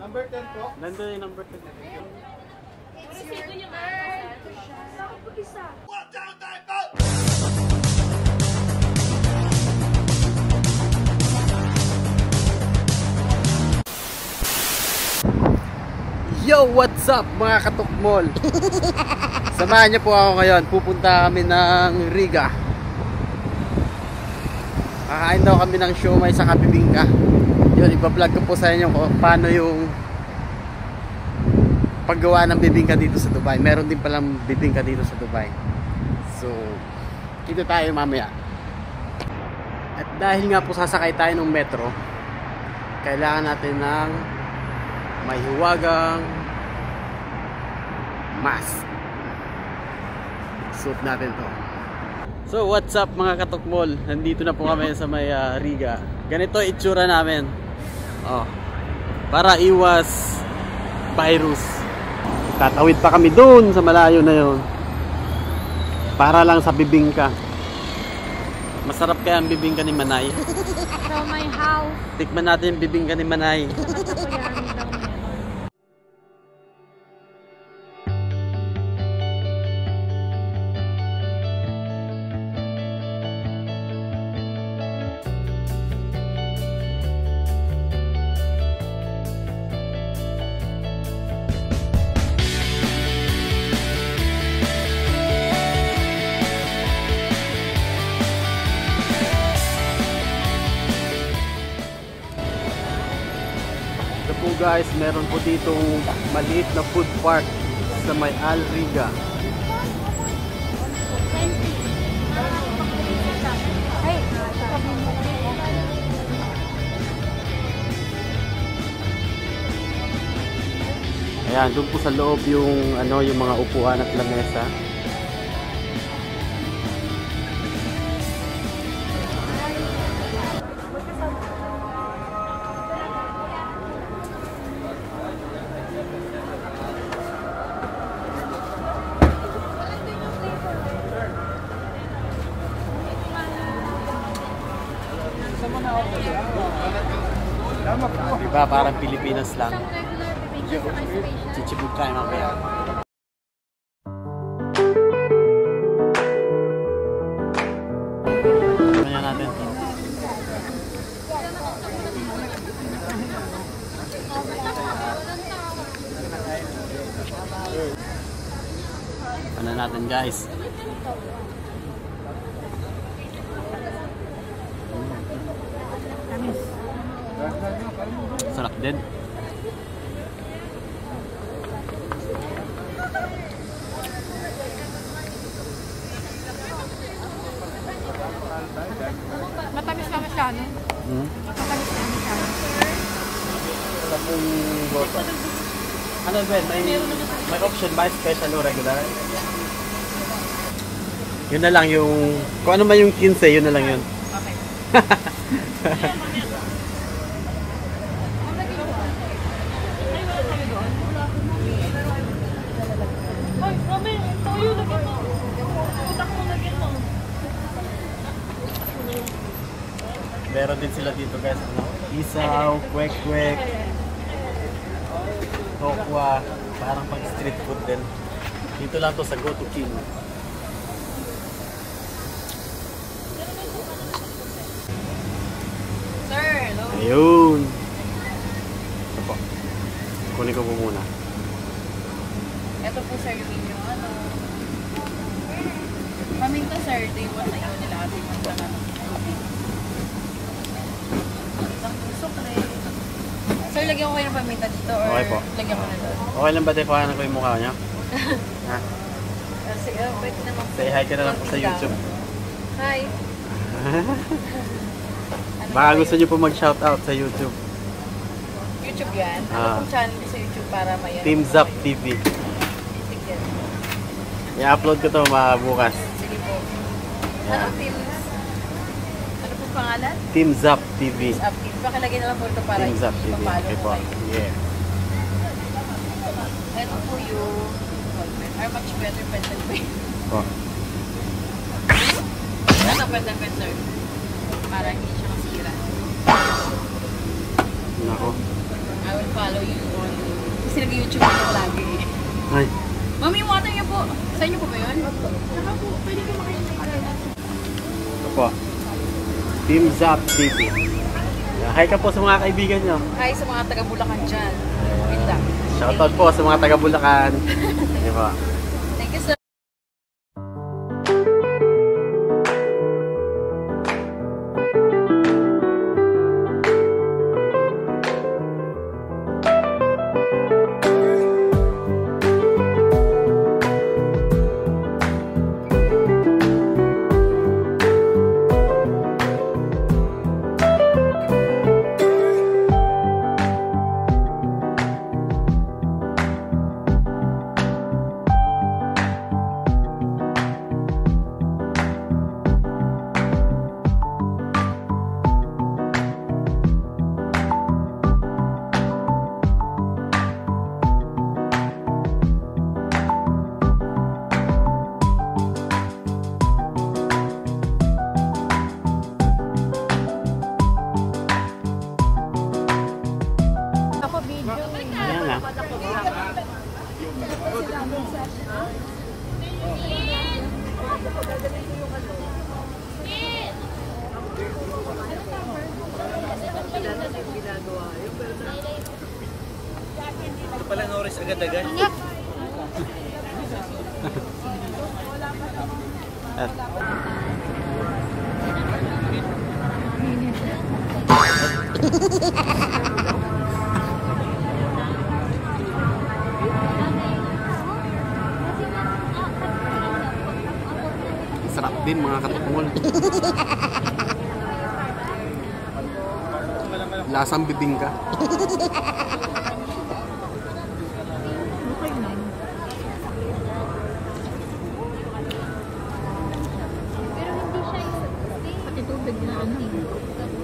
Number 10 po? Nandun yung number 10. It's your turn. One, two, three, four! Yo, what's up mga katukmol? Samahan niyo po ako ngayon. Pupunta kami ng Riga. Kakain daw kami ng siomai sa Bibingka. Yun, ipa-vlog ko po sa inyo kung paano yung paggawa ng bibingka dito sa Dubai. Meron din palang bibingka dito sa Dubai. So, kita tayo mamaya. At dahil nga po sasakay tayo ng metro, kailangan natin ng may hiwagang mask. Suot natin to. So what's up mga katukmol? Nandito na po kami sa may Riga. Ganito itsura namin. Oh, para iwas virus. Tatawid pa kami doon sa malayo na yon. Para lang sa bibingka. Masarap kaya ang bibingka ni Manay. From my house. Tikman natin yung bibingka ni Manay. Po guys, meron po ditong maliit na food park sa may Riga. Ayan, doon po sa loob yung yung mga upuan at lamesa. Diba, parang Pilipinas lang. Chichibug tayo mamaya. Ganyan natin. Ano natin guys? Sarap din. Matamis na masyado. Matamis na masyado. Sa pong Goto. Ano ba? May option ba? Special o regular? Yun na lang yung... Kung ano man yung 15, yun na lang yun. Okay. Meron din sila dito guys, isaw, kwek-kwek, tokwa, parang pang street food din. Dito lang to sa Goto King. Sir, hello. Ayun. Ito po. Kunin ko po muna. Ito po sir yung inyong paminta sir, day 1 na yun nila ating mga Sir, lagyan ko kayo ng paminta dito or okay po. Lagyan ko na doon? Okay lang ba tayo kuhanan ko yung mukha niya? Ha? Sige, pwede naman. Say hi ka na lang po sa YouTube. Hi! Baka gusto niyo po mag-shoutout sa YouTube. YouTube yan? Ano pong channel ko sa YouTube para may Team Zap TV. Sige. I-upload ko to bukas. Sige po. Yeah. Ano Teams? Ano pong pangalan? Team Zap TV. Zap TV. Pakilagay na lang po ito para Team Zap TV. Okay po. Yeah. Ito po yung are much better pencil pen. Po. Ito pencil pen sir. Para hindi siya masira. Team Zap City. Hi ka po sa mga kaibigan nyo. Hi sa mga taga-Bulacan dyan. Wait lang. Shoutout po sa mga taga-Bulacan. Diba? Thank you, sir. Ito pala Norris agad-agad. Sarap din mga katukmol. Lasang bibingka.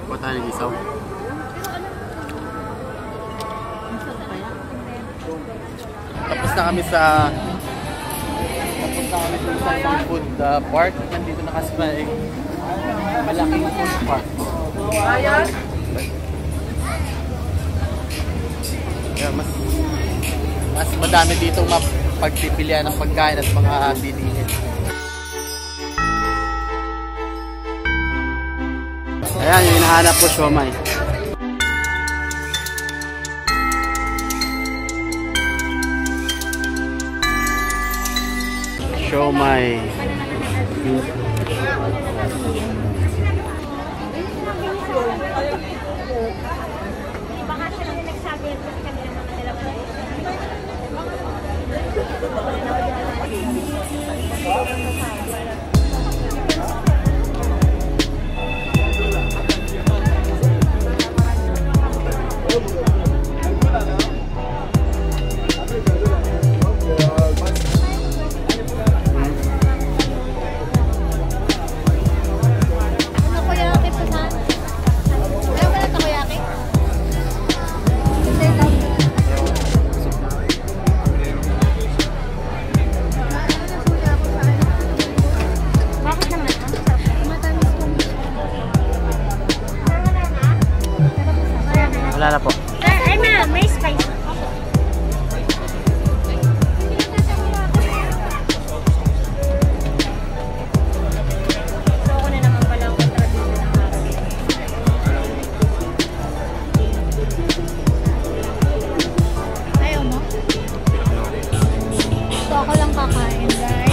Kuha tayo ng isaw. Tapos na kami sa isang food park. Nandito na kasi may malaking food park. Yeah, mas madami dito mapagpipilian ng pagkain at mga bilihin. Ayan, yung hinahanap ko, siomai. Siomai. Wala na po. Sir, ay ma'am, may spice. So, ako na naman pala ang kontrabida ng araw. Ayaw mo? So, ako lang kakain, guys.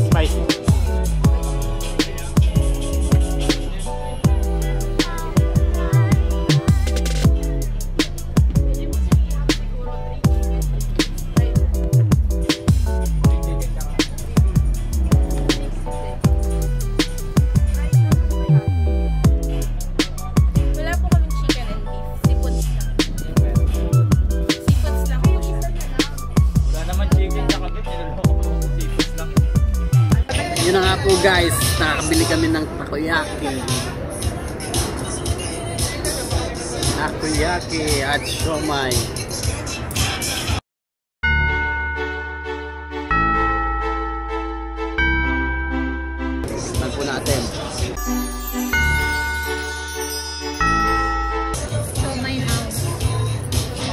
Spicy. Wala po kaming chicken and beef. Seafoods lang. Seafoods lang po siya. Wala naman chicken na kami, niloloko ko sa seafoods lang. Yun na nga po guys, nakakabili kami ng takoyaki. Takoyaki at siomai. natin. Siomai house.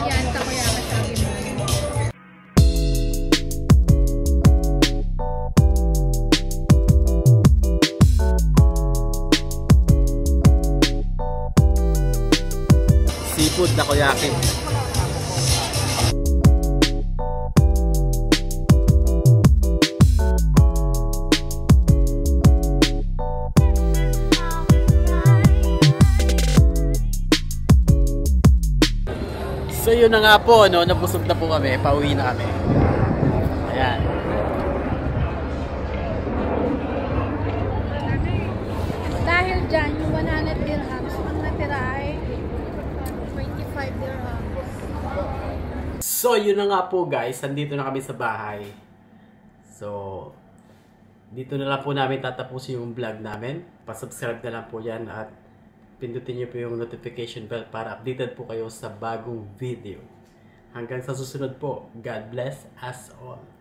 Yan, takoyaki sa Agemono. Seafood takoyaki. So yun na nga po, no, nabusog na po kami, pauwi na kami. Ayan. Dahil dyan, yung 100 dirhams, ang natira ay 25 dirhams. So yun na nga po guys, nandito na kami sa bahay. So, dito na lang po namin tatapusin yung vlog namin. Pa-subscribe na lang po yan at pindutin nyo po yung notification bell para updated po kayo sa bagong video. Hanggang sa susunod po, God bless us all.